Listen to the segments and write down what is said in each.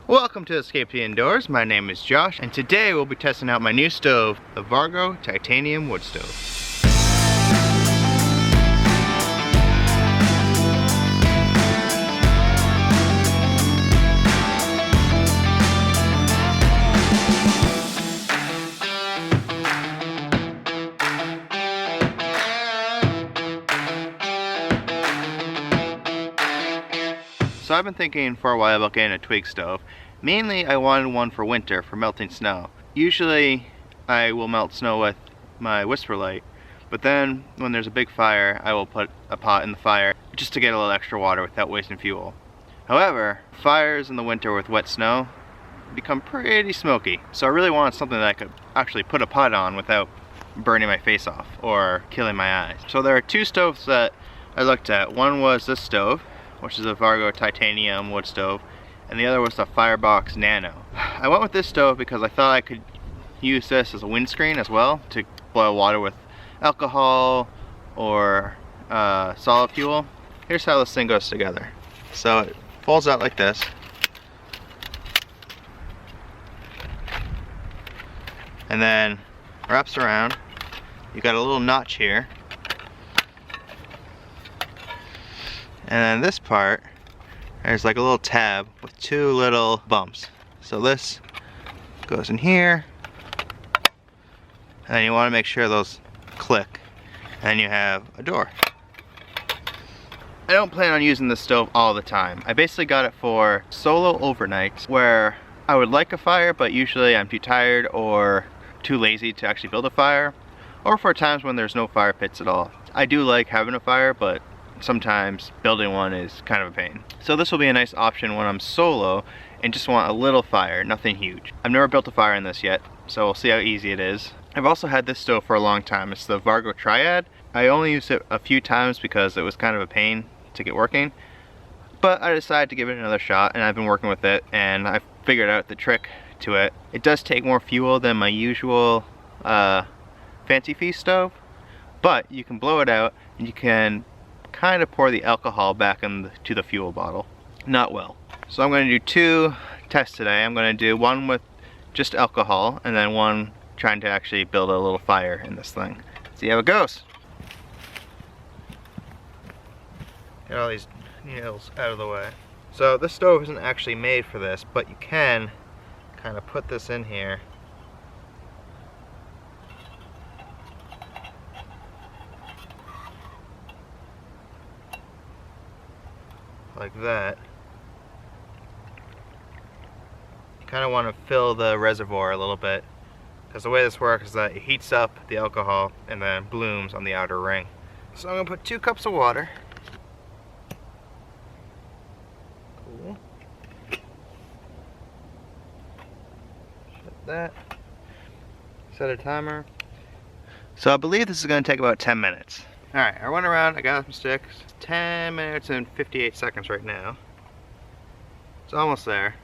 Welcome to Escape the Indoors. My name is Josh, and today we'll be testing out my new stove, the Vargo Titanium Wood Stove. So I've been thinking for a while about getting a Twig stove. Mainly I wanted one for winter, for melting snow. Usually I will melt snow with my Whisper Light, but then when there's a big fire I will put a pot in the fire just to get a little extra water without wasting fuel. However, fires in the winter with wet snow become pretty smoky, so I really wanted something that I could actually put a pot on without burning my face off or killing my eyes. So there are two stoves that I looked at. One was this stove, which is a Vargo Titanium Wood Stove, and the other was the Firebox Nano. I went with this stove because I thought I could use this as a windscreen as well to boil water with alcohol or solid fuel. Here's how this thing goes together. So it folds out like this. And then wraps around. You got a little notch here. And then this part, there's like a little tab with two little bumps. So this goes in here, and then you want to make sure those click, and then you have a door. I don't plan on using this stove all the time. I basically got it for solo overnights where I would like a fire, but usually I'm too tired or too lazy to actually build a fire, or for times when there's no fire pits at all. I do like having a fire, but sometimes building one is kind of a pain. So this will be a nice option when I'm solo and just want a little fire, nothing huge. I've never built a fire in this yet, so we'll see how easy it is. I've also had this stove for a long time. It's the Vargo Triad. I only used it a few times because it was kind of a pain to get working, but I decided to give it another shot, and I've been working with it, and I've figured out the trick to it. It does take more fuel than my usual Fancy Feast stove, but you can blow it out and you can kind of pour the alcohol back into the fuel bottle. Not well. So I'm going to do two tests today. I'm going to do one with just alcohol and then one trying to actually build a little fire in this thing. See how it goes. Get all these nails out of the way. So this stove isn't actually made for this, but you can kind of put this in here. Like that. You kind of want to fill the reservoir a little bit, because the way this works is that it heats up the alcohol and then blooms on the outer ring. So I'm going to put 2 cups of water. Cool. Shut that. Set a timer. So I believe this is going to take about 10 minutes. Alright, I went around, I got some sticks. 10 minutes and 58 seconds right now. It's almost there.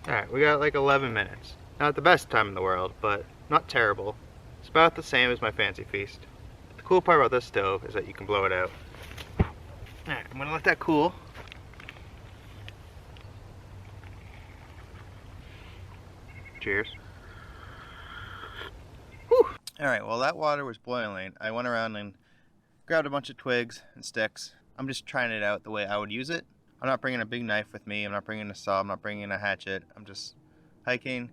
Alright, we got like 11 minutes. Not the best time in the world, but not terrible. It's about the same as my Fancy Feast. The cool part about this stove is that you can blow it out. Alright, I'm gonna let that cool. Cheers. Alright, while that water was boiling, I went around and grabbed a bunch of twigs and sticks. I'm just trying it out the way I would use it. I'm not bringing a big knife with me. I'm not bringing a saw. I'm not bringing a hatchet. I'm just hiking,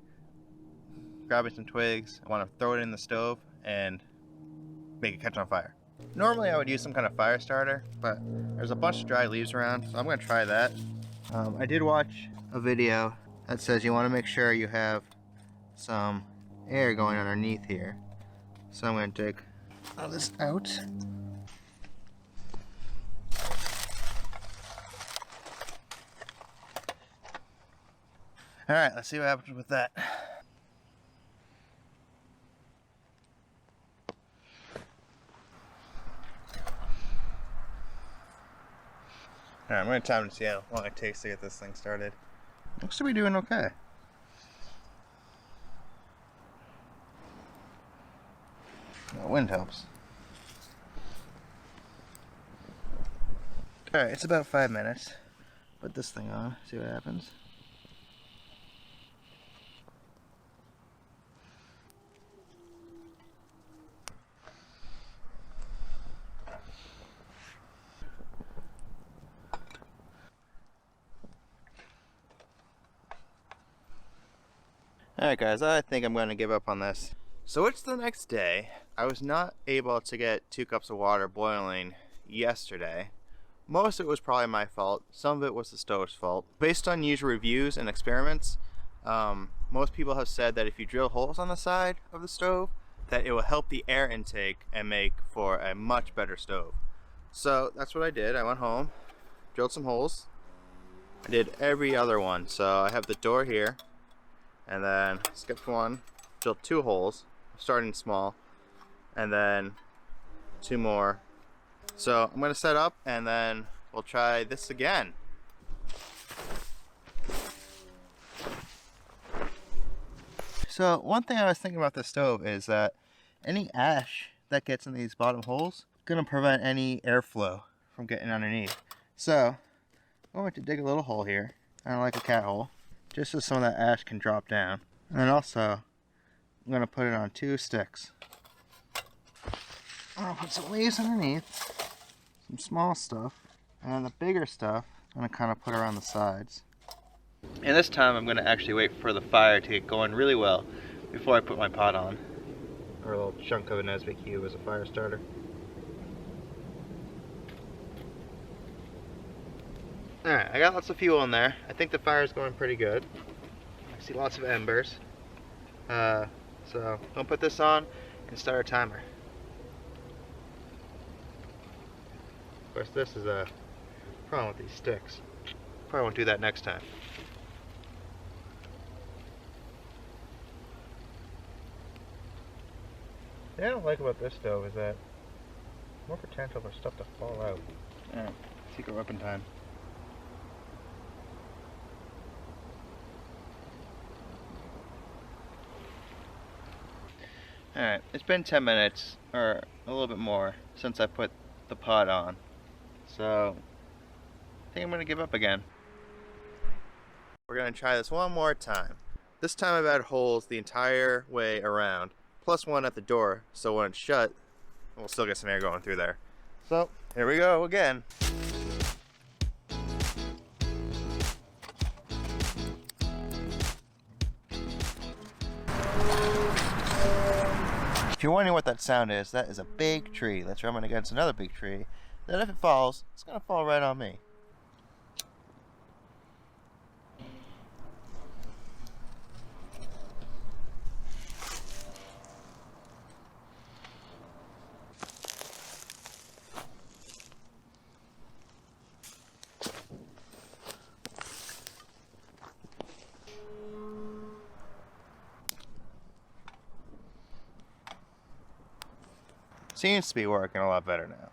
grabbing some twigs. I want to throw it in the stove and make it catch on fire. Normally I would use some kind of fire starter, but there's a bunch of dry leaves around, so I'm going to try that. I did watch a video that says you want to make sure you have some air going underneath here. So I'm going to take all this out. Alright, let's see what happens with that. Alright, I'm going to time to see how long it takes to get this thing started. Looks to be doing okay. The wind helps. Alright, it's about 5 minutes. Put this thing on, see what happens. Alright guys, I think I'm going to give up on this. So it's the next day. I was not able to get 2 cups of water boiling yesterday. Most of it was probably my fault. Some of it was the stove's fault. Based on user reviews and experiments, most people have said that if you drill holes on the side of the stove, that it will help the air intake and make for a much better stove. So that's what I did. I went home, drilled some holes. I did every other one. So I have the door here, and then skipped one, drilled 2 holes, starting small, and then 2 more. So I'm gonna set up and then we'll try this again. So one thing I was thinking about the stove is that any ash that gets in these bottom holes is gonna prevent any airflow from getting underneath. So I'm going to dig a little hole here, kind of like a cat hole, just so some of that ash can drop down. And then also I'm gonna put it on 2 sticks. I'm gonna put some leaves underneath, some small stuff, and then the bigger stuff I'm gonna kind of put around the sides. And this time I'm gonna actually wait for the fire to get going really well before I put my pot on. Or a little chunk of an Nesbitt cube as a fire starter. Alright, I got lots of fuel in there. I think the fire is going pretty good. I see lots of embers. So don't put this on and start a timer. Of course, this is a problem with these sticks. Probably won't do that next time. What I don't like about this stove is that more potential for stuff to fall out. Alright, secret weapon time. Alright, it's been 10 minutes, or a little bit more, since I put the pot on. So, I think I'm going to give up again. We're going to try this one more time. This time I've had holes the entire way around, plus one at the door, so when it's shut, we'll still get some air going through there. So, here we go again. If you're wondering what that sound is, that is a big tree that's rubbing against another big tree, that if it falls, it's going to fall right on me. Seems to be working a lot better now.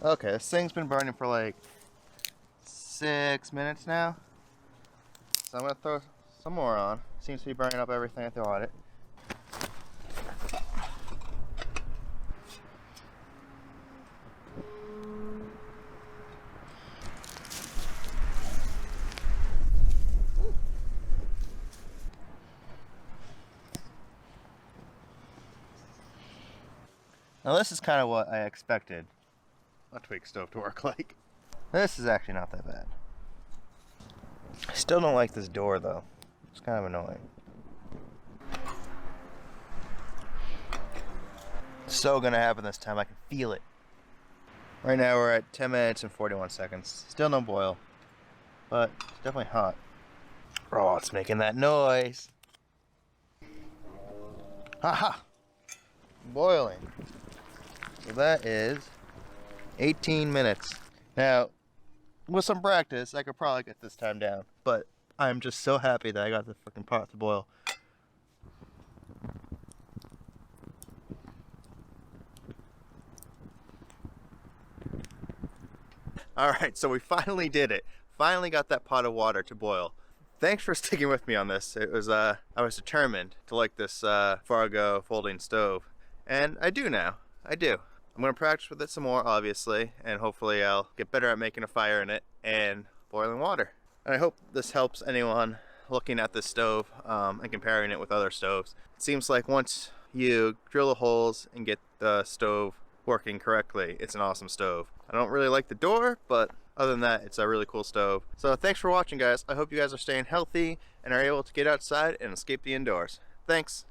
Okay, this thing's been burning for like 6 minutes now. So I'm gonna throw some more on. Seems to be burning up everything I throw at it. Now this is kind of what I expected a Twig stove to work like. This is actually not that bad. I still don't like this door though. It's kind of annoying. It's so gonna happen this time, I can feel it. Right now we're at 10 minutes and 41 seconds. Still no boil, but it's definitely hot. Oh, it's making that noise. Haha! Boiling. So that is 18 minutes. Now, with some practice, I could probably get this time down, but I'm just so happy that I got the fucking pot to boil. Alright, so we finally did it. Finally got that pot of water to boil. Thanks for sticking with me on this. It was I was determined to like this Vargo folding stove, and I do now. I do. I'm going to practice with it some more, obviously, and hopefully I'll get better at making a fire in it and boiling water. And I hope this helps anyone looking at this stove and comparing it with other stoves. It seems like once you drill the holes and get the stove working correctly, it's an awesome stove. I don't really like the door, but Other than that, it's a really cool stove. So thanks for watching, guys. I hope you guys are staying healthy and are able to get outside and escape the indoors. Thanks.